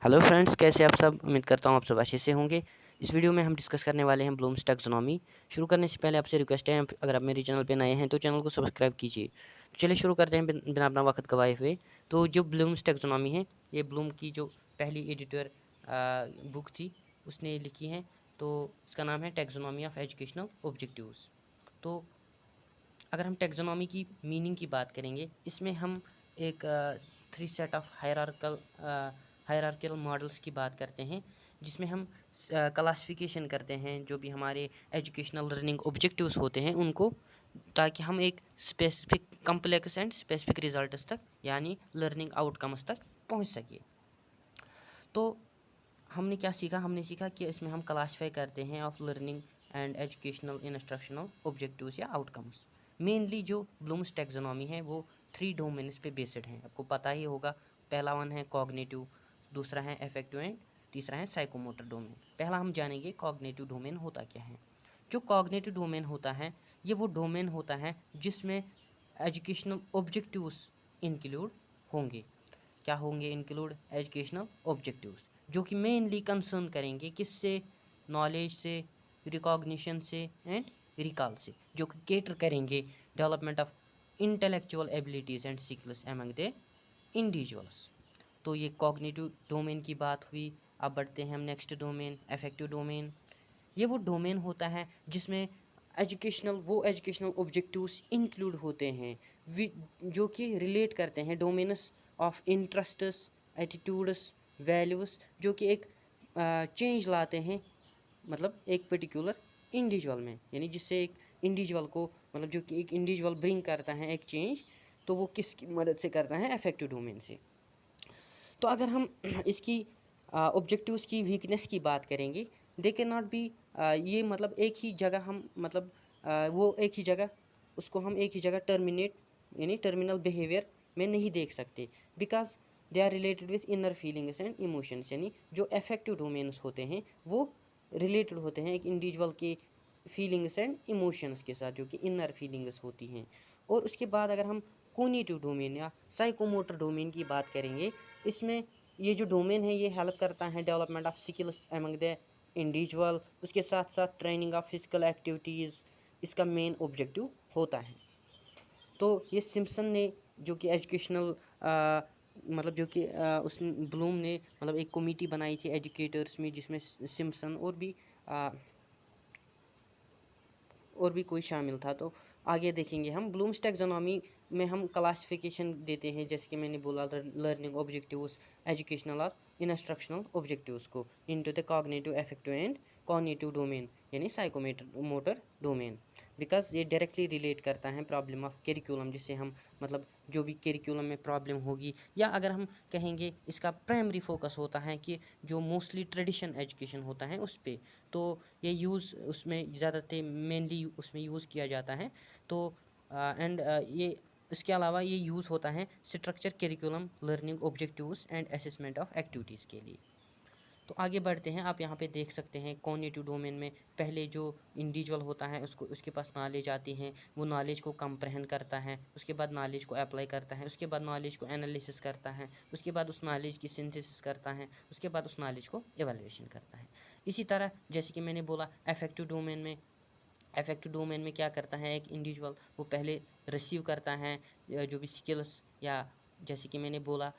Hello friends, कैसे आप सब। उम्मीद करता हूँ आप सब अच्छे से होंगे। इस वीडियो में हम डिस्कस करने वाले हैं ब्लूम्स टैक्सोनॉमी। शुरू करने से पहले आपसे रिक्वेस्ट है, अगर आप मेरे चैनल पे नए हैं तो चैनल को सब्सक्राइब कीजिए। तो चलिए शुरू करते हैं बिना अपना वक्त गवाए हुए। तो जो ब्लूम्स टैक्सोनॉमी है, ये ब्लूम की जो पहली एडिटर बुक थी उसने लिखी है। तो इसका नाम है टैक्सोनॉमी ऑफ एजुकेशनल ऑब्जेक्टिव्स। तो अगर हम टैक्सोनॉमी की मीनिंग की बात करेंगे, इसमें हम एक 3 सेट ऑफ हायरार्किकल मॉडल्स की बात करते हैं, जिसमें हम क्लासिफिकेशन करते हैं जो भी हमारे एजुकेशनल लर्निंग ऑब्जेक्टिव्स होते हैं उनको, ताकि हम एक specific complex and specific results तक यानी लर्निंग आउटकम्स तक पहुंच सके। तो हमने क्या सीखा, हमने सीखा कि इसमें हम क्लासीफाई करते हैं of learning and educational instructional objectives या आउटकम्स। मेनली जो ब्लूम्स टैक्सोनॉमी है वो 3 डोमेन्स पे बेस्ड है, आपको पता ही होगा। पहला वन है कॉग्निटिव, दूसरा है अफेक्टिव एंड तीसरा है साइकोमोटर डोमेन। पहला हम जानेंगे कॉग्निटिव डोमेन होता क्या है। जो कॉग्निटिव डोमेन होता है, ये वो डोमेन होता है जिसमें एजुकेशनल ऑब्जेक्टिव्स इंक्लूड होंगे। क्या होंगे इंक्लूड? एजुकेशनल ऑब्जेक्टिव्स, जो कि मेनली कंसर्न करेंगे किससे? नॉलेज से, रिकॉग्निशन से एंड रिकॉल से, जो कि केटर करेंगे development of intellectual abilities and skills among the individuals. तो ये कॉग्निटिव डोमेन की बात हुई। अब बढ़ते हैं हम नेक्स्ट डोमेन, अफेक्टिव डोमेन। ये वो डोमेन होता है जिसमें एजुकेशनल ऑब्जेक्टिव्स इंक्लूड होते हैं जो कि रिलेट करते हैं domains of interests, attitudes, values, जो कि एक चेंज लाते हैं, मतलब एक पर्टिकुलर इंडिविजुअल में, यानी जिससे एक इंडिविजुअल को, मतलब जो कि एक इंडिविजुअल ब्रिंग करता है एक चेंज, तो वो किसकी मदद से करता है? अफेक्टिव डोमेन से। तो अगर हम इसकी ऑब्जेक्टिव्स की वीकनेस की बात करेंगे, दे कैन नॉट बी, ये मतलब एक ही जगह हम, मतलब वो एक ही जगह, उसको हम एक ही जगह टर्मिनेट यानी टर्मिनल बिहेवियर में नहीं देख सकते, because they are related with inner feelings and emotions. यानी जो अफेक्टिव डोमेन्स होते हैं वो रिलेटेड होते हैं एक इंडिविजुअल के फीलिंग्स एंड इमोशंस के साथ, जो कि इनर फीलिंग्स होती हैं। और उसके बाद अगर हम कोग्निटिव डोमेन या साइकोमोटर डोमेन की बात करेंगे, इसमें ये जो डोमेन है ये हेल्प करता है development of skills among the individual, उसके साथ साथ ट्रेनिंग ऑफ फिजिकल एक्टिविटीज़ इसका मेन ऑब्जेक्टिव होता है। तो ये सिम्पसन ने, जो कि एजुकेशनल मतलब जो कि उस ब्लूम ने मतलब एक कमेटी बनाई थी एजुकेटर्स में, जिसमें सिम्पसन और भी कोई शामिल था। तो आगे देखेंगे हम ब्लूम्स टैक्सोनॉमी में हम क्लासिफिकेशन देते हैं, जैसे कि मैंने बोला, लर्निंग ऑब्जेक्टिव्स, एजुकेशनल और इंस्ट्रक्शनल ऑब्जेक्टिव्स को into the cognitive, affective and cognitive domain यानी साइकोमोटर डोमेन, बिकॉज ये डायरेक्टली रिलेट करता है प्रॉब्लम ऑफ करिकुलम, जिससे हम, मतलब जो भी करिकुलम में प्रॉब्लम होगी, या अगर हम कहेंगे इसका प्राइमरी फोकस होता है कि जो मोस्टली ट्रेडिशन एजुकेशन होता है उस पर, तो ये यूज़ उसमें ज़्यादातर मेनली उसमें यूज़ किया जाता है। तो एंड ये इसके अलावा ये यूज़ होता है structure curriculum, learning objectives and assessment of activities के लिए। तो आगे बढ़ते हैं, आप यहाँ पे देख सकते हैं कॉग्निटिव डोमेन में पहले जो इंडिविजुअल होता है उसको, उसके पास नॉलेज आती है, वो नॉलेज को कंप्रेहेंड करता है, उसके बाद नॉलेज को अप्लाई करता है, उसके बाद नॉलेज को एनालिसिस करता है, उसके बाद उस नॉलेज की सिंथेसिस करता है, उसके बाद उस नॉलेज को एवेल्युएशन करता है। इसी तरह जैसे कि मैंने बोला अफेक्टिव डोमेन में क्या करता है एक इंडिविजुअल, वो पहले रिसीव करता है जो भी स्किल्स, या जैसे कि मैंने बोला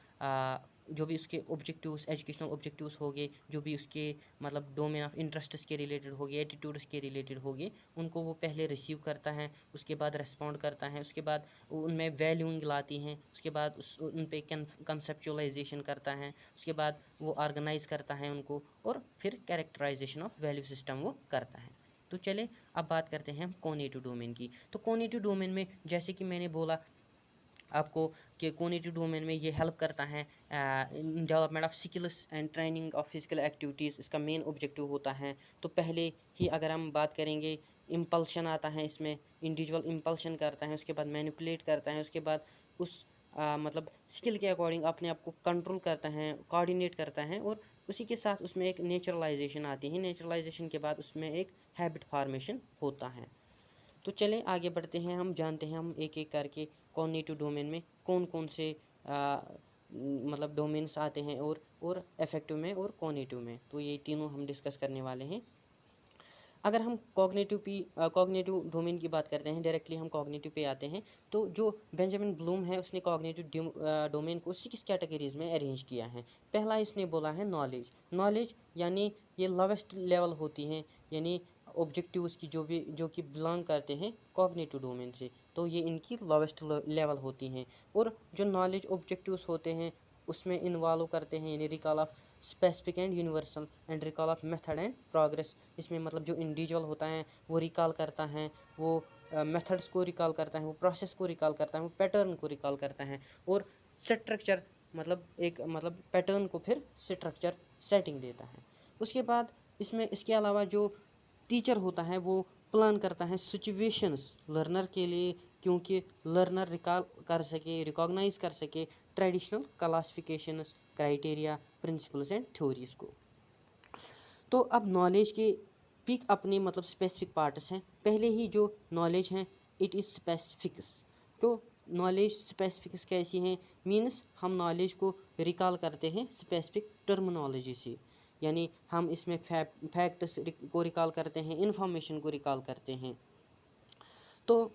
जो भी उसके ऑब्जेक्टिव्स, एजुकेशनल ऑब्जेक्टिव्स हो गए, जो भी उसके मतलब डोमेन ऑफ इंटरेस्ट्स के रिलेटेड हो गए, एटीट्यूड्स के रिलेटेड हो गए, उनको वो पहले रिसीव करता है, उसके बाद रेस्पॉन्ड करता है, उसके बाद उनमें वैल्यूइंग लाती हैं, उसके बाद उन पे कंसेप्चुअलाइजेशन करता है, उसके बाद वो ऑर्गेनाइज करता है उनको, और फिर कैरेक्टराइजेशन ऑफ वैल्यू सिस्टम वो करता है। तो चले अब बात करते हैं हम कॉग्निटिव डोमेन की। तो कॉग्निटिव डोमेन में जैसे कि मैंने बोला आपको कि कॉग्निटिव डोमेन में ये हेल्प करता है development of skills and training of physical activities, इसका मेन ऑब्जेक्टिव होता है। तो पहले ही अगर हम बात करेंगे, इम्पल्शन आता है इसमें, इंडिविजुअल इम्पल्शन करता है, उसके बाद मैनिपुलेट करता है, उसके बाद उस मतलब स्किल के अकॉर्डिंग अपने आप को कंट्रोल करता है, कोऑर्डिनेट करता है, और उसी के साथ उसमें एक नेचुरलाइजेशन आती है, नेचुरलाइजेशन के बाद उसमें एक हैबिट फॉर्मेशन होता है। तो चलें आगे बढ़ते हैं, हम जानते हैं हम एक एक करके कॉग्निटिव डोमेन में कौन कौन से मतलब डोमेन्स आते हैं और अफेक्टिव में और कॉग्निटिव में। तो ये तीनों हम डिस्कस करने वाले हैं। अगर हम कॉग्निटिव डोमेन की बात करते हैं, डायरेक्टली हम कॉग्निटिव पे आते हैं। तो जो बेंजामिन ब्लूम है उसने कॉग्निटिव डोमेन को 6 कैटेगरीज में अरेंज किया है। पहला इसने बोला है नॉलेज यानी ये लोवेस्ट लेवल होती हैं, यानी ऑब्जेक्टिव्स की जो कि बिलोंग करते हैं कॉग्निटिव डोमेन से, तो ये इनकी लोवेस्ट लेवल होती हैं। और जो नॉलेज ऑब्जेक्टिव्स होते हैं उसमें इन्वॉल्व करते हैं यानी recall of specific and universal and recall of method and progress. इसमें मतलब जो इंडिविजुअल होता है वो रिकॉल करता है, वो मेथड्स को रिकॉल करता है, वो प्रोसेस को रिकॉल करता है, वो पैटर्न को रिकॉल करता है, और स्ट्रक्चर मतलब पैटर्न को फिर स्ट्रक्चर सेटिंग देता है। उसके बाद इसके अलावा जो टीचर होता है वो प्लान करता है सिचुएशंस लर्नर के लिए, क्योंकि लर्नर रिकॉल कर सके, रिकॉग्नाइज कर सके traditional classifications, criteria, principles and theories को। तो अब नॉलेज के पिक अपने मतलब स्पेसिफिक पार्ट्स हैं। पहले ही जो नॉलेज हैं इट इज़ स्पेसिफिक्स। तो नॉलेज स्पेसिफिक्स कैसी हैं, मीन्स हम नॉलेज को रिकॉल करते हैं स्पेसिफिक टर्मिनोलॉजी से, यानी हम इसमें फैक्ट्स को रिकॉल करते हैं, इंफॉर्मेशन को रिकॉल करते हैं। तो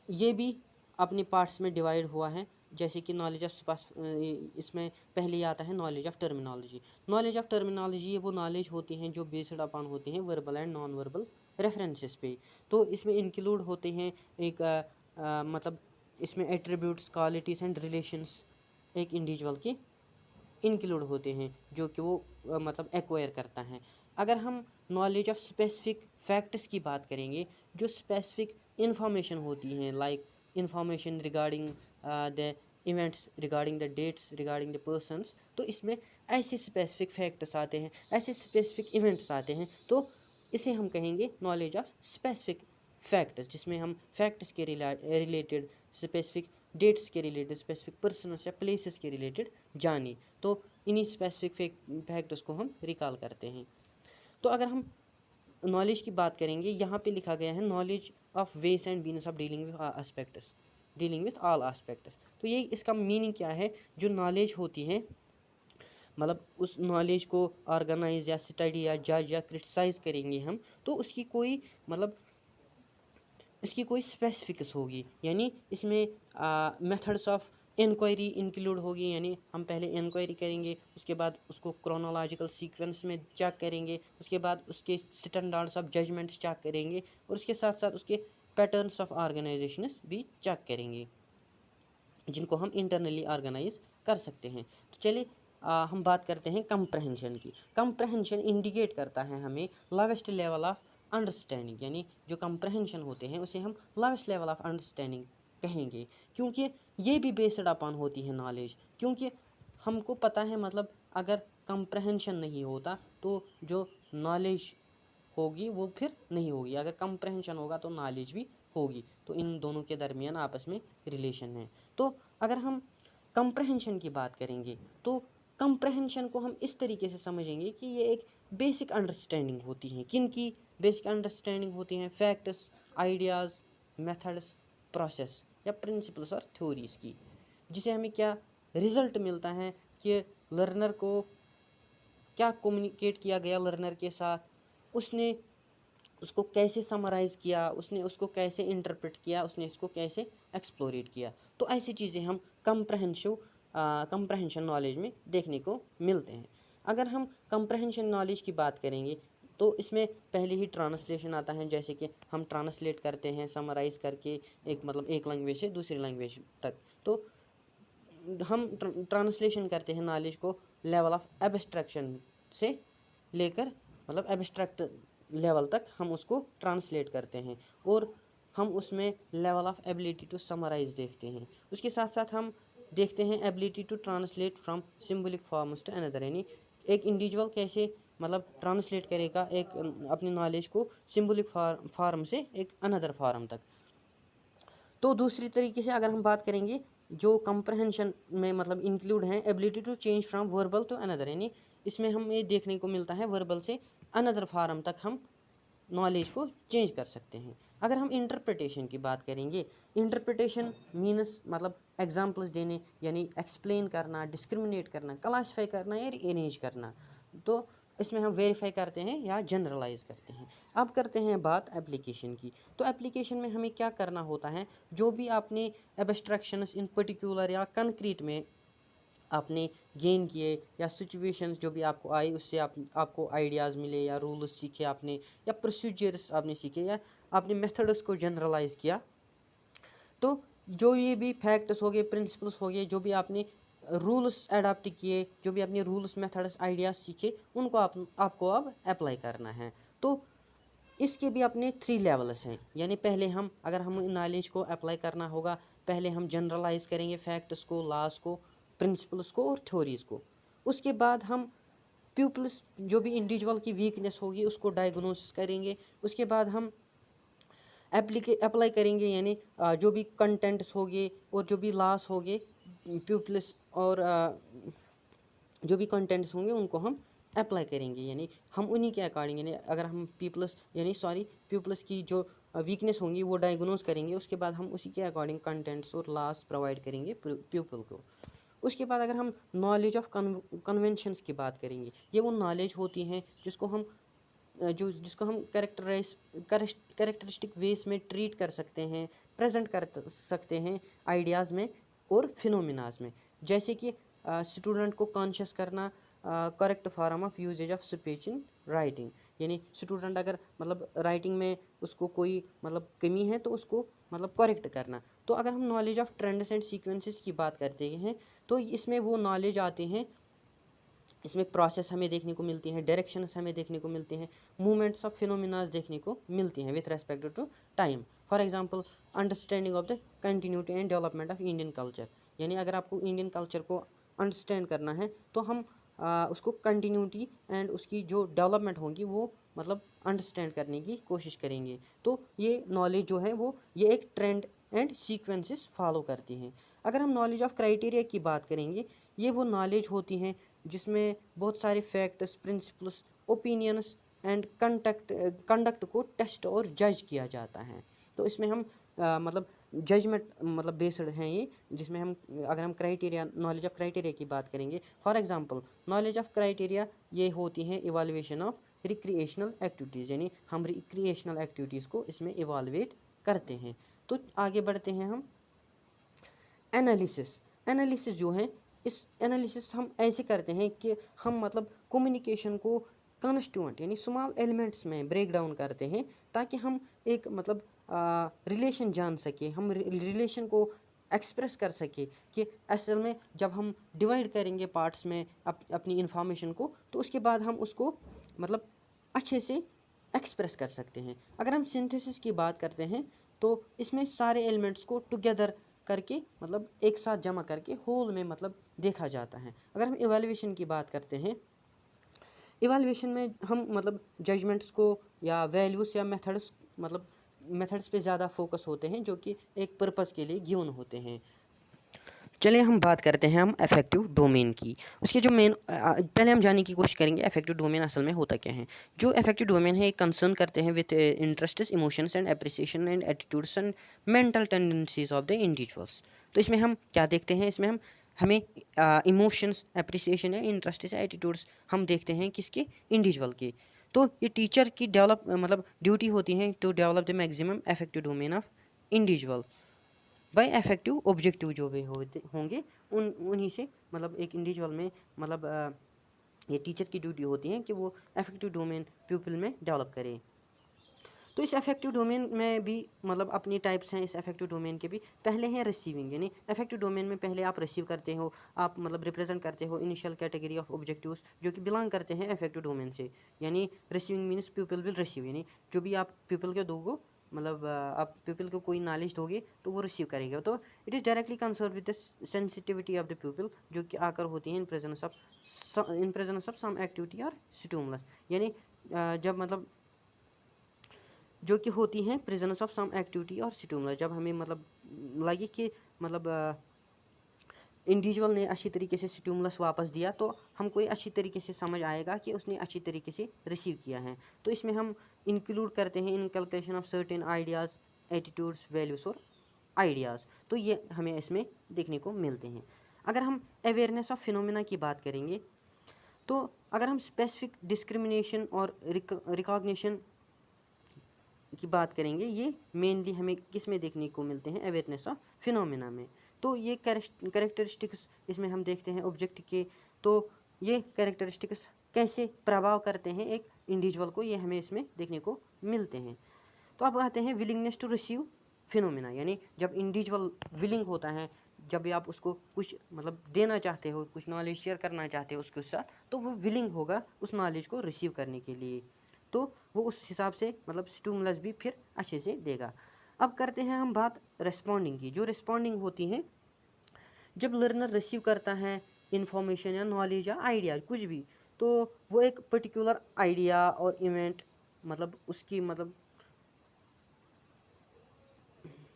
ये भी अपने पार्ट्स में डिवाइड हुआ है, जैसे कि नॉलेज ऑफ इसमें पहले आता है knowledge of terminology. Knowledge of terminology ये वो नॉलेज होती हैं जो बेस्ड अपॉन होती हैं verbal and non verbal references पे। तो इसमें इंक्लूड होते हैं एक मतलब इसमें एट्रीब्यूट्स, क्वालिटीज़ एंड रिलेशंस एक इंडिविजुअल के इंक्लूड होते हैं जो कि वो मतलब एक्वायर करता है। अगर हम नॉलेज ऑफ स्पेसिफिक फैक्ट्स की बात करेंगे, जो स्पेसिफिक इंफॉर्मेशन होती हैं like information regarding the events, regarding the dates, regarding the persons, तो इसमें ऐसे स्पेसिफिक फैक्ट्स आते हैं, ऐसे स्पेसिफिक इवेंट्स आते हैं, तो इसे हम कहेंगे नॉलेज ऑफ स्पेसिफिक फैक्ट्स, जिसमें हम फैक्ट्स के रिलेटेड, स्पेसिफिक डेट्स के रिलेटेड, स्पेसिफिक पर्सनस या प्लेसेस के रिलेटेड जाने, तो इन्हीं स्पेसिफिक फैक्ट्स को हम रिकॉल करते हैं। तो अगर हम नॉलेज की बात करेंगे, यहाँ पे लिखा गया है knowledge of ways and means of dealing with all aspects. तो ये इसका मीनिंग क्या है, जो नॉलेज होती है मतलब उस नॉलेज को ऑर्गेनाइज या स्टडी या जज या क्रिटिसाइज करेंगे हम, तो उसकी कोई मतलब इसकी कोई स्पेसिफिक्स होगी, यानी इसमें मेथड्स ऑफ इंक्वायरी इंक्लूड होगी, यानी हम पहले इंक्वायरी करेंगे, उसके बाद उसको क्रोनोलॉजिकल सीक्वेंस में चेक करेंगे, उसके बाद उसके स्टैंडर्ड्स ऑफ जजमेंट्स चेक करेंगे, और उसके साथ साथ उसके पैटर्न्स ऑफ ऑर्गेनाइजेशन भी चेक करेंगे, जिनको हम इंटरनली ऑर्गेनाइज कर सकते हैं। तो चलिए हम बात करते हैं कंप्रहेंशन की। कंप्रहेंशन इंडिकेट करता है हमें लोवेस्ट लेवल ऑफ अंडरस्टैंडिंग, यानी जो कंप्रहेंशन होते हैं उसे हम लोवेस्ट लेवल ऑफ अंडरस्टैंडिंग कहेंगे, क्योंकि ये भी बेस्ड अपॉन होती है नॉलेज। क्योंकि हमको पता है मतलब अगर कंप्रहेंशन नहीं होता तो जो नॉलेज होगी वो फिर नहीं होगी, अगर कंप्रहेंशन होगा तो नॉलेज भी होगी, तो इन दोनों के दरमियान आपस में रिलेशन है। तो अगर हम कंप्रहेंशन की बात करेंगे तो कंप्रहेंशन को हम इस तरीके से समझेंगे कि ये एक बेसिक अंडरस्टैंडिंग होती है। किन की बेसिक अंडरस्टैंडिंग होती हैं? फैक्ट्स, आइडियाज़, मेथड्स, प्रोसेस या प्रिंसिपल्स और थ्योरीज़ की, जिसे हमें क्या रिज़ल्ट मिलता है कि लर्नर को क्या कम्युनिकेट किया गया लर्नर के साथ, उसने उसको कैसे समराइज़ किया, उसने उसको कैसे इंटरप्रेट किया, उसने इसको कैसे एक्सप्लोरेट किया। तो ऐसी चीज़ें हम कंप्रहेंशन नॉलेज में देखने को मिलते हैं। अगर हम कंप्रहेंशन नॉलेज की बात करेंगे तो इसमें पहले ही ट्रांसलेशन आता है, जैसे कि हम ट्रांसलेट करते हैं समराइज़ करके एक लैंग्वेज से दूसरी लैंग्वेज तक। तो हम ट्रांसलेशन करते हैं नॉलेज को लेवल ऑफ एब्स्ट्रैक्शन से लेकर मतलब एब्स्ट्रैक्ट लेवल तक हम उसको ट्रांसलेट करते हैं, और हम उसमें level of ability to summarise देखते हैं। उसके साथ साथ हम देखते हैं ability to translate from symbolic forms to another, यानी एक इंडिविजुअल कैसे मतलब ट्रांसलेट करेगा एक अपनी नॉलेज को सिम्बॉलिक फॉर्म से एक अनदर फॉर्म तक। तो दूसरी तरीके से अगर हम बात करेंगे जो कंप्रहेंशन में मतलब इंक्लूड हैं ability to change from verbal to another, यानी इसमें हमें देखने को मिलता है वर्बल से अनदर फॉर्म तक हम नॉलेज को चेंज कर सकते हैं। अगर हम इंटरप्रिटेशन की बात करेंगे, इंटरप्रिटेशन मीन्स मतलब एग्जांपल्स देने, यानी एक्सप्लेन करना, डिस्क्रिमिनेट करना, क्लासीफाई करना या अरेंज करना। तो इसमें हम वेरीफाई करते हैं या जनरलाइज करते हैं। अब करते हैं बात एप्लीकेशन की। तो एप्लीकेशन में हमें क्या करना होता है, जो भी आपने एब्स्ट्रैक्शंस इन पर्टिकुलर या कंक्रीट में आपने गेन किए, या सिचुएशंस जो भी आपको आई उससे आपको आइडियाज़ मिले, या रूल्स सीखे आपने, या प्रोसीजर्स आपने सीखे, या आपने मेथड्स को जनरलाइज किया, तो जो ये भी फैक्ट्स हो गए, प्रिंसिपल्स हो गए, जो भी आपने रूल्स अडाप्ट किए, जो भी आपने रूल्स मेथड्स आइडियाज़ सीखे, उनको आपको अब अप्लाई करना है। तो इसके भी अपने 3 लेवल्स हैं। यानी पहले हम, अगर हम नॉलेज को अप्लाई करना होगा, पहले हम जनरलाइज करेंगे फैक्ट्स को, लॉज को, प्रिंसिपल्स को और थ्योरीज को। उसके बाद हम प्यूपल्स, जो भी इंडिविजुअल की वीकनेस होगी, उसको डायग्नोसिस करेंगे। उसके बाद हम अप्लाई करेंगे, यानी जो भी कंटेंट्स हो गए और जो भी लॉस हो गए प्यूपल्स, और जो भी कंटेंट्स होंगे उनको हम अप्लाई करेंगे। यानी हम उन्हीं के अकॉर्डिंग, यानी अगर हम प्यूपल्स की जो वीकनेस होंगी वो डायग्नोज करेंगे, उसके बाद हम उसी के अकॉर्डिंग कंटेंट्स और लॉस प्रोवाइड करेंगे प्यूपल को। उसके बाद अगर हम नॉलेज ऑफ कन्वेंशंस की बात करेंगे, ये वो नॉलेज होती हैं जिसको हम कैरेक्टरिस्टिक वेज में ट्रीट कर सकते हैं, प्रेजेंट कर सकते हैं आइडियाज़ में और फिनोमिनाज में। जैसे कि स्टूडेंट को कॉन्शियस करना, correct form of usage of speech in writing, यानी स्टूडेंट अगर मतलब राइटिंग में उसको कोई मतलब कमी है तो उसको मतलब करेक्ट करना। तो अगर हम knowledge of trends and sequences की बात करते हैं, तो इसमें वो नॉलेज आते हैं, इसमें प्रोसेस हमें देखने को मिलती हैं, डायरेक्शंस हमें देखने को मिलते हैं, मूवमेंट्स ऑफ फिनोमिनाज देखने को मिलती हैं with respect to time. For example, understanding of the continuity and development of Indian culture, यानी अगर आपको इंडियन कल्चर को अंडरस्टैंड करना है तो हम उसको कंटिन्यूटी एंड उसकी जो डेवलपमेंट होगी वो मतलब अंडरस्टैंड करने की कोशिश करेंगे। तो ये नॉलेज जो है वो ये एक ट्रेंड एंड सीक्वेंसेस फॉलो करती हैं। अगर हम नॉलेज ऑफ क्राइटेरिया की बात करेंगे, ये वो नॉलेज होती हैं जिसमें बहुत सारे facts, principles, opinions and conduct को टेस्ट और जज किया जाता है। तो इसमें हम मतलब जजमेंट मतलब बेस्ड हैं ये, जिसमें हम अगर हम क्राइटेरिया, नॉलेज ऑफ क्राइटेरिया की बात करेंगे, for example knowledge of criteria ये होती हैं इवाल्युएशन ऑफ रिक्रिएशनल एक्टिविटीज़, यानी हम रिक्रिएशनल एक्टिविटीज़ को इसमें इवालुएट करते हैं। तो आगे बढ़ते हैं हम एनालिसिस जो है, इस एनालिसिस हम ऐसे करते हैं कि हम मतलब कम्युनिकेशन को कॉन्स्टिट्यूएंट यानी स्मॉल एलिमेंट्स में ब्रेक डाउन करते हैं, ताकि हम एक मतलब रिलेशन जान सके, हम रिलेशन को एक्सप्रेस कर सके कि असल में जब हम डिवाइड करेंगे पार्ट्स में अपनी इंफॉर्मेशन को, तो उसके बाद हम उसको मतलब अच्छे से एक्सप्रेस कर सकते हैं। अगर हम सिंथेसिस की बात करते हैं, तो इसमें सारे एलिमेंट्स को टुगेदर करके मतलब एक साथ जमा करके होल में मतलब देखा जाता है। अगर हम इवैल्यूएशन की बात करते हैं, इवैल्यूएशन में हम मतलब जजमेंट्स को या वैल्यूज़ या मेथड्स पे ज़्यादा फोकस होते हैं, जो कि एक पर्पस के लिए गिवन होते हैं। चलिए हम बात करते हैं हम अफेक्टिव डोमेन की। उसके जो मेन पहले हम जानने की कोशिश करेंगे अफेक्टिव डोमेन असल में होता क्या है। जो अफेक्टिव डोमेन है, एक कंसर्न करते हैं with interests, emotions and appreciation and attitudes and mental tendencies of the individuals. तो इसमें हम क्या देखते हैं, इसमें हमें इमोशंस, एप्रिसिएशन या इंटरेस्ट या एटीट्यूड्स हम देखते हैं किसके, इंडिविजुअल के। तो ये टीचर की मतलब ड्यूटी होती है to develop the maximum affective domain of individual by affective objective जो भी होंगे उन्हीं से मतलब एक इंडिविजुअल में मतलब ये टीचर की ड्यूटी होती है कि वो अफेक्टिव डोमेन प्यूपिल में डेवलप करे। तो इस अफेक्टिव डोमेन में भी मतलब अपनी टाइप्स हैं। इस अफेक्टिव डोमेन के भी पहले हैं रिसीविंग, यानी अफेक्टिव डोमेन में पहले आप रिसीव करते हो, आप मतलब रिप्रेजेंट करते हो इनिशियल कैटेगरी ऑफ ऑब्जेक्टिव्स जो कि बिलोंग करते हैं अफेक्टिव डोमेन से। यानी receiving means people will receive, यानी जो भी आप पीपल के दोगे मतलब आप पीपल को कोई नॉलेज दोगे तो वो रिसीव करेगा। तो it is directly concern with the sensitivity of the people, जो कि आकर होती है in presence of some activity और स्टिमुलस, यानी जब मतलब जो कि होती हैं प्रेजेंस ऑफ सम एक्टिविटी और स्टिमुलस, जब हमें मतलब लगे कि मतलब इंडिविजुअल ने अच्छी तरीके से स्टिमुलस वापस दिया तो हमको ये अच्छी तरीके से समझ आएगा कि उसने अच्छी तरीके से रिसीव किया है। तो इसमें हम इंक्लूड करते हैं inculcation of certain ideas, attitudes, values और आइडियाज़। तो ये हमें इसमें देखने को मिलते हैं। अगर हम अवेयरनेस ऑफ फिनोमेना की बात करेंगे तो अगर हम स्पेसिफिक डिस्क्रिमिनेशन और रिकॉग्निशन की बात करेंगे, ये मेनली हमें किस में देखने को मिलते हैं, अवेयरनेस ऑफ फिनोमेना में। तो ये कैरेक्टरिस्टिक्स इसमें हम देखते हैं ऑब्जेक्ट के, तो ये कैरेक्टरिस्टिक्स कैसे प्रभाव करते हैं एक इंडिविजुअल को, ये हमें इसमें देखने को मिलते हैं। तो अब आते हैं विलिंगनेस टू रिसीव फिनोमेना, यानी जब इंडिविजुअल विलिंग होता है, जब भी आप उसको कुछ मतलब देना चाहते हो, कुछ नॉलेज शेयर करना चाहते हो उसके साथ, तो वो विलिंग होगा उस नॉलेज को रिसीव करने के लिए। तो वो उस हिसाब से मतलब स्टिमुलस भी फिर अच्छे से देगा। अब करते हैं हम बात रेस्पॉन्डिंग की। जो रेस्पॉन्डिंग होती है जब लर्नर रिसीव करता है इंफॉर्मेशन या नॉलेज या आइडिया कुछ भी, तो वो एक पर्टिकुलर आइडिया और इवेंट मतलब उसकी मतलब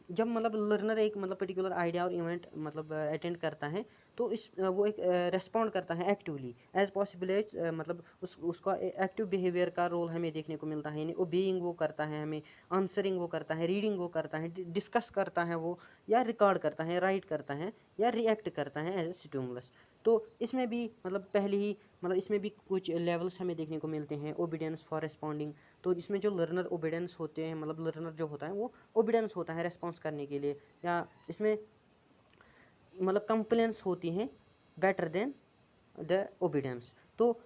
जब मतलब लर्नर एक मतलब पर्टिकुलर आइडिया और इवेंट मतलब अटेंड करता है तो वो एक रेस्पॉन्ड करता है एक्टिवली एज पॉसिबल एज मतलब उसका एक्टिव बिहेवियर का रोल हमें देखने को मिलता है। यानी ओबेइंग वो करता है, हमें आंसरिंग वो करता है, रीडिंग वो करता है, डिस्कस करता है वो, या रिकॉर्ड करता है, राइट करता है, या रिएक्ट करता है एज ए स्टिमुलस। तो इसमें भी मतलब पहले ही मतलब इसमें भी कुछ लेवल्स हमें देखने को मिलते हैं। ओबीडियंस फॉर रेस्पॉन्डिंग, तो इसमें जो लर्नर ओबीडियंस होते हैं मतलब लर्नर जो होता है वो ओबीडियंस होता है रेस्पॉन्स करने के लिए, या इसमें मतलब कंप्लेंट्स होती हैं बेटर देन द ओबीडियंस। तो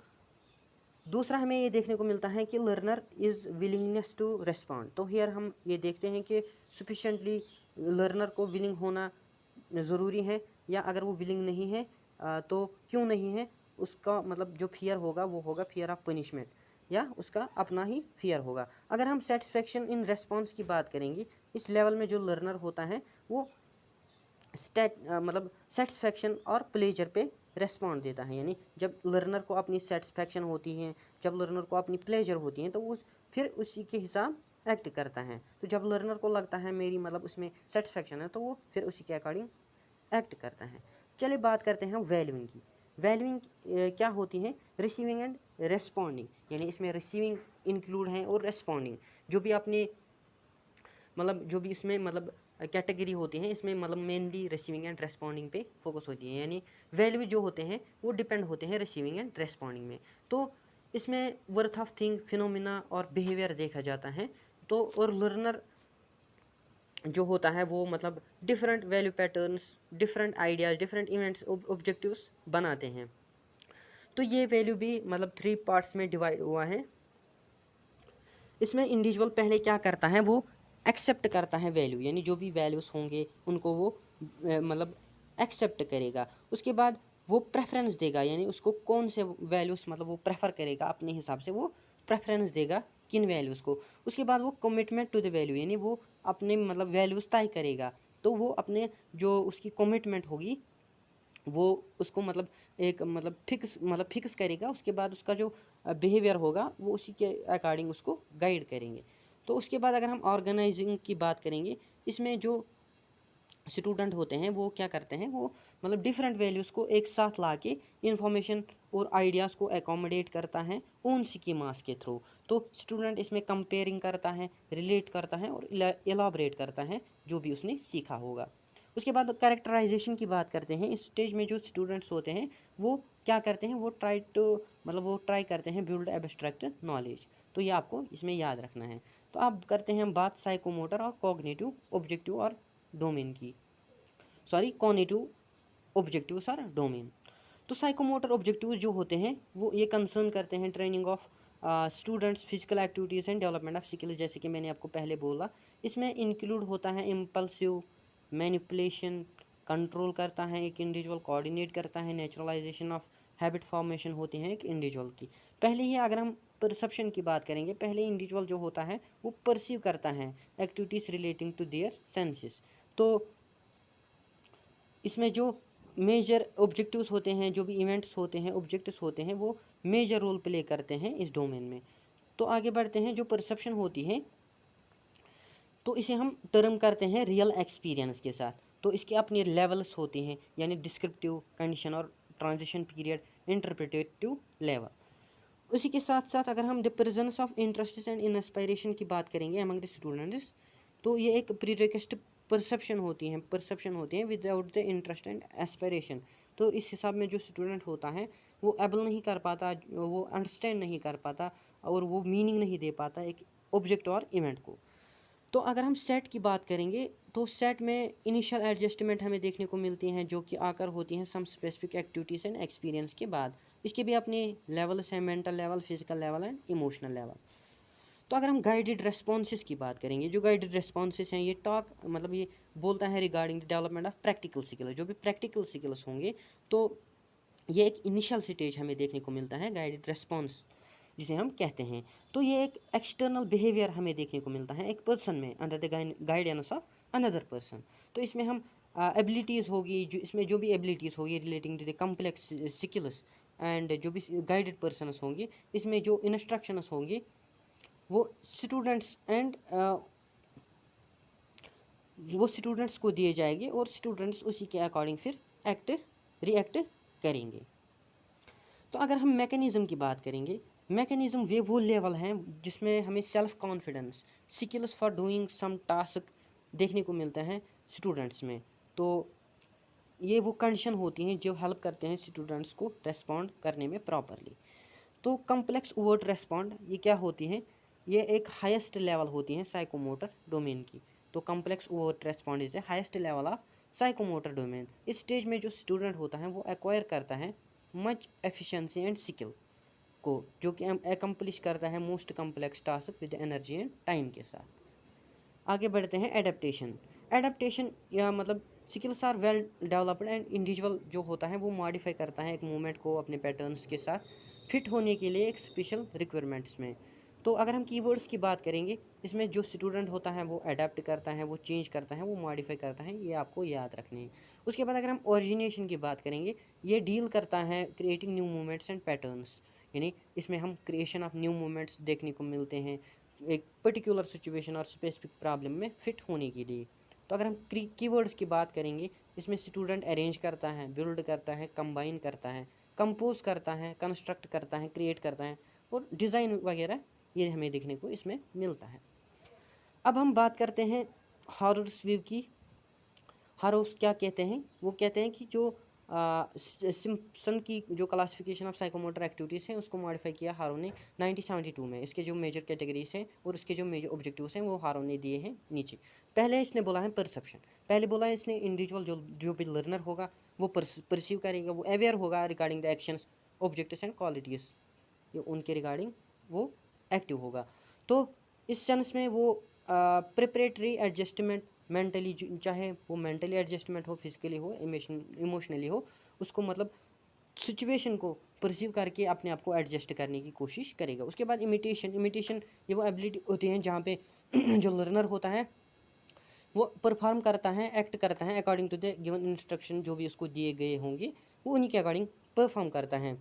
दूसरा हमें ये देखने को मिलता है कि learner is willingness to respond. तो हियर हम ये देखते हैं कि सफिशेंटली लर्नर को विलिंग होना ज़रूरी है, या अगर वो विलिंग नहीं है तो क्यों नहीं है, उसका मतलब जो फियर होगा वो होगा फियर ऑफ पनिशमेंट, या उसका अपना ही फियर होगा। अगर हम सेटिस्फेक्शन इन रेस्पॉन्स की बात करेंगे, इस लेवल में जो लर्नर होता है वो मतलब सेटिस्फेक्शन और प्लेजर पे रेस्पॉन्ड देता है। यानी जब लर्नर को अपनी सेटिस्फेक्शन होती है, जब लर्नर को अपनी प्लेजर होती है, तो वो फिर उसी के हिसाब एक्ट करता है। तो जब लर्नर को लगता है मेरी मतलब उसमें सेटिस्फेक्शन है, तो वो फिर उसी के अकॉर्डिंग एक्ट करता है। चलिए बात करते हैं वैल्यूइंग की। वैल्यूइंग क्या होती है, रिसीविंग एंड रेस्पॉन्डिंग, यानी इसमें रिसीविंग इंक्लूड है और रेस्पॉन्डिंग जो भी आपने मतलब जो भी इसमें मतलब कैटेगरी होती हैं, इसमें मतलब मेनली रिसीविंग एंड रेस्पॉन्डिंग पे फोकस होती है। यानी वैल्यू जो होते हैं वो डिपेंड होते हैं रिसीविंग एंड रेस्पॉन्डिंग में। तो इसमें वर्थ ऑफ थिंग, फिनोमिना और बिहेवियर देखा जाता है। तो और लर्नर जो होता है वो मतलब different value patterns, different ideas, different events, objectives बनाते हैं। तो ये वैल्यू भी मतलब 3 पार्ट्स में डिवाइड हुआ है। इसमें इंडिविजुअल पहले क्या करता है, वो एक्सेप्ट करता है वैल्यू, यानी जो भी वैल्यूज़ होंगे उनको वो मतलब एक्सेप्ट करेगा। उसके बाद वो प्रेफरेंस देगा, यानी उसको कौन से वैल्यूज़ मतलब वो प्रेफर करेगा, अपने हिसाब से वो प्रेफरेंस देगा किन वैल्यूज़ को। उसके बाद वो कमिटमेंट टू द वैल्यू, यानी वो अपने मतलब वैल्यूज़ तय करेगा। तो वो अपने जो उसकी कमिटमेंट होगी वो उसको मतलब एक मतलब फिक्स करेगा। उसके बाद उसका जो बिहेवियर होगा वो उसी के अकॉर्डिंग उसको गाइड करेंगे। तो उसके बाद अगर हम ऑर्गेनाइजिंग की बात करेंगे, इसमें जो स्टूडेंट होते हैं वो क्या करते हैं, वो मतलब डिफरेंट वैल्यूज़ को एक साथ ला के इंफॉर्मेशन और आइडियाज़ को एकोमोडेट करता है ओन स्कीमास के थ्रू। तो स्टूडेंट इसमें कंपेयरिंग करता है, रिलेट करता है और एलाबरेट करता है जो भी उसने सीखा होगा। उसके बाद कैरेक्टराइजेशन की बात करते हैं। इस स्टेज में जो स्टूडेंट्स होते हैं वो क्या करते हैं, वो ट्राई करते हैं बिल्ड एब्स्ट्रैक्ट नॉलेज। तो ये आपको इसमें याद रखना है। तो अब करते हैं बात साइकोमोटर और कॉग्निटिव ऑब्जेक्टिव और डोमेन की, कॉग्निटिव ऑब्जेक्टिव्स और डोमेन। तो साइकोमोटर ऑब्जेक्टिव जो होते हैं वो ये कंसर्न करते हैं training of students, physical activities and development of skills, जैसे कि मैंने आपको पहले बोला। इसमें इंक्लूड होता है इम्पल्सिव मैनिपुलेशन, कंट्रोल करता है एक इंडिविजुअल, कोऑर्डिनेट करता है, नेचुरलाइजेशन ऑफ हैबिट फॉर्मेशन होती है एक इंडिविजुअल की। पहले ही अगर हम परसेप्शन की बात करेंगे, पहले इंडिविजुअल जो होता है वो परसीव करता है activities relating to their senses. तो इसमें जो मेजर ऑब्जेक्टिव्स होते हैं, जो भी इवेंट्स होते हैं, ऑब्जेक्ट्स होते हैं, वो मेजर रोल प्ले करते हैं इस डोमेन में। तो आगे बढ़ते हैं। जो परसेप्शन होती है तो इसे हम टर्म करते हैं रियल एक्सपीरियंस के साथ। तो इसके अपने लेवल्स होते हैं, यानी डिस्क्रिप्टिव, कंडीशन और ट्रांजिशन पीरियड, इंटरप्रिटेटिव लेवल। उसी के साथ साथ अगर हम the presence of interest and inspiration की बात करेंगे अमंग द स्टूडेंट्स, तो ये एक प्रीरिक्विजिट परसेप्शन होती हैं without the interest and aspiration. तो इस हिसाब में जो स्टूडेंट होता है वो एबल नहीं कर पाता, वो अंडरस्टैंड नहीं कर पाता और वो मीनिंग नहीं दे पाता एक ऑब्जेक्ट और इवेंट को। तो अगर हम सेट की बात करेंगे तो सेट में इनिशियल एडजस्टमेंट हमें देखने को मिलती हैं जो कि आकर होती हैं some specific activities and experience के बाद। इसके भी अपने लेवल्स हैं, mental level, physical level and emotional level. तो अगर हम गाइडेड रेस्पॉन्सेस की बात करेंगे, जो गाइडेड रेस्पॉन्सेस हैं ये टॉक मतलब ये बोलता है regarding the development of practical skills. जो भी प्रैक्टिकल स्किल्स होंगे तो ये एक इनिशियल स्टेज हमें देखने को मिलता है गाइडेड रेस्पॉन्स जिसे हम कहते हैं। तो ये एक एक्सटर्नल बिहेवियर हमें देखने को मिलता है एक पर्सन में under the guidance of another person. तो इसमें हम एबिलिटीज़ होगी, जो इसमें जो भी एबिलिटीज़ होगी relating to the complex skills and जो भी गाइडेड पर्सनस होंगे, इसमें जो इंस्ट्रक्शंस होंगे वो स्टूडेंट्स को दिए जाएंगे और स्टूडेंट्स उसी के अकॉर्डिंग फिर रिएक्ट करेंगे। तो अगर हम मैकेनिज़्म की बात करेंगे, मैकेनिज़्म वो लेवल हैं जिसमें हमें self confidence, skills for doing some task देखने को मिलता है स्टूडेंट्स में। तो ये वो कंडीशन होती हैं जो हेल्प करते हैं स्टूडेंट्स को रेस्पॉन्ड करने में प्रॉपरली। तो कम्प्लेक्स ओवर्ट रेस्पॉन्ड ये क्या होती हैं, ये एक हाईएस्ट लेवल होती हैं साइकोमोटर डोमेन की। तो complex overt respond is a highest level of psychomotor domain. इस स्टेज में जो स्टूडेंट होता है वो एक्वायर करता है मच एफिशिएंसी एंड स्किल को, जो कि एकम्प्लिश करता है most complex task with energy and time के साथ। आगे बढ़ते हैं एडेप्टेशन या मतलब skills are well developed and individual जो होता है वो मॉडिफाई करता है एक मूवमेंट को अपने पैटर्न्स के साथ फिट होने के लिए एक स्पेशल रिक्वायरमेंट्स में। तो अगर हम कीवर्ड्स की बात करेंगे, इसमें जो स्टूडेंट होता है वो अडेप्ट करता है, वो चेंज करता है, वो मॉडिफाई करता है, ये आपको याद रखने हैं। उसके बाद अगर हम ओरिजिनेशन की बात करेंगे, ये डील करता है creating new movements and patterns, यानी इसमें हम क्रिएशन ऑफ न्यू मूवमेंट्स देखने को मिलते हैं एक पर्टिकुलर सिचुएशन और स्पेसिफिक प्रॉब्लम में फिट होने के लिए। तो अगर हम कीवर्ड्स की बात करेंगे, इसमें स्टूडेंट अरेंज करता है, बिल्ड करता है, कंबाइन करता है, कंपोज करता है, कंस्ट्रक्ट करता है, क्रिएट करता है और डिज़ाइन वगैरह ये हमें देखने को इसमें मिलता है। अब हम बात करते हैं हारोस व्यू की। हारोस क्या कहते हैं, वो कहते हैं कि जो सिम्पसन की जो क्लासिफिकेशन ऑफ साइकोमोटर एक्टिविटीज़ हैं उसको मॉडिफाई किया हारो ने 1972 में। इसके जो मेजर कैटेगरीज हैं और इसके जो मेजर ऑब्जेक्टिव्स हैं वो हारो ने दिए हैं नीचे। पहले इसने बोला है परसेप्शन, पहले बोला है इसने इंडिविजुअल जो भी लर्नर होगा वो परसीव करेगा, वो अवेयर होगा regarding the actions, objectives and qualities, ये उनके रिगार्डिंग वो एक्टिव होगा। तो इस सेंस में वो प्रिपरेटरी एडजस्टमेंट मेंटली, चाहे वो मेंटली एडजस्टमेंट हो, फिजिकली हो, इमोशनली हो, उसको मतलब सिचुएशन को परसीव करके अपने आप को एडजस्ट करने की कोशिश करेगा। उसके बाद इमिटेशन ये वो एबिलिटी होती हैं जहाँ पे जो लर्नर होता है वो परफॉर्म करता है, एक्ट करता है according to the given instruction, जो भी उसको दिए गए होंगे वो उन्हीं के अकॉर्डिंग परफॉर्म करता है।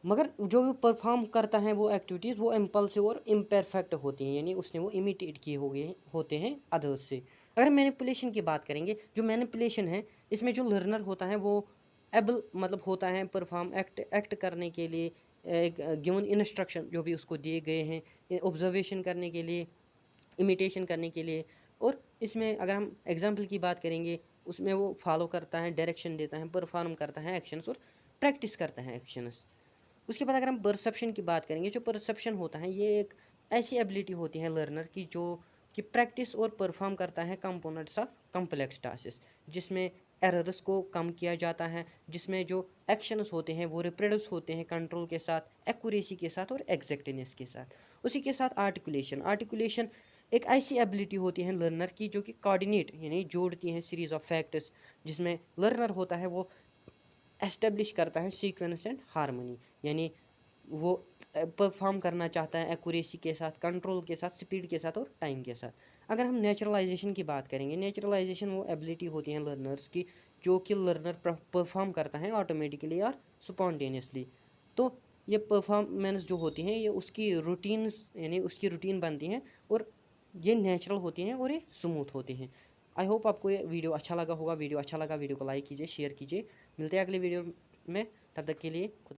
मगर जो भी परफॉर्म करता है वो एक्टिविटीज़ वो इम्पल्सिव और इम्परफेक्ट होती हैं, यानी उसने वो इमिटेट किए होते हैं अदर्स से। अगर मैनिपुलेशन की बात करेंगे, जो मैनिपुलेशन है इसमें जो लर्नर होता है वो एबल मतलब होता है परफॉर्म एक्ट करने के लिए एक गिवन इंस्ट्रक्शन जो भी उसको दिए गए हैं, ऑब्जर्वेशन करने के लिए, इमिटेशन करने के लिए। और इसमें अगर हम एग्जाम्पल की बात करेंगे उसमें वो फॉलो करता है, डायरेक्शन देता है, परफॉर्म करता है एक्शंस और प्रैक्टिस करता है एक्शंस। उसके बाद अगर हम परसेप्शन की बात करेंगे, जो परसेप्शन होता है ये एक ऐसी एबिलिटी होती है लर्नर की जो कि प्रैक्टिस और परफॉर्म करता है कंपोनेंट्स ऑफ कम्प्लेक्स टास्क, जिसमें एरर्स को कम किया जाता है, जिसमें जो एक्शंस होते हैं वो रिप्रोड्यूस होते हैं कंट्रोल के साथ, एक्यूरेसी के साथ और एग्जैक्टनेस के साथ। उसी के साथ आर्टिकुलेशन एक ऐसी एबिलिटी होती है लर्नर की जो कि कोऑर्डिनेट यानी जोड़ती है सीरीज ऑफ फैक्ट्स, जिसमें लर्नर होता है वो एस्टेब्लिश करता है सीक्वेंस एंड हार्मनी, यानी वो परफॉर्म करना चाहता है एक्यूरेसी के साथ, कंट्रोल के साथ, स्पीड के साथ और टाइम के साथ। अगर हम नेचुरलाइजेशन की बात करेंगे, नेचुरलाइजेशन वो एबिलिटी होती है लर्नर्स की जो कि लर्नर परफॉर्म करता है ऑटोमेटिकली और स्पॉन्टेनियसली। तो ये परफॉर्मेंस जो होती हैं ये उसकी रूटीन्स यानी उसकी रूटीन बनती हैं और ये नेचुरल होती हैं और ये स्मूथ होती हैं। आई होप आपको ये वीडियो अच्छा लगा होगा। वीडियो अच्छा लगा वीडियो को लाइक कीजिए, शेयर कीजिए। मिलते हैं अगले वीडियो में, तब तक के लिए खुद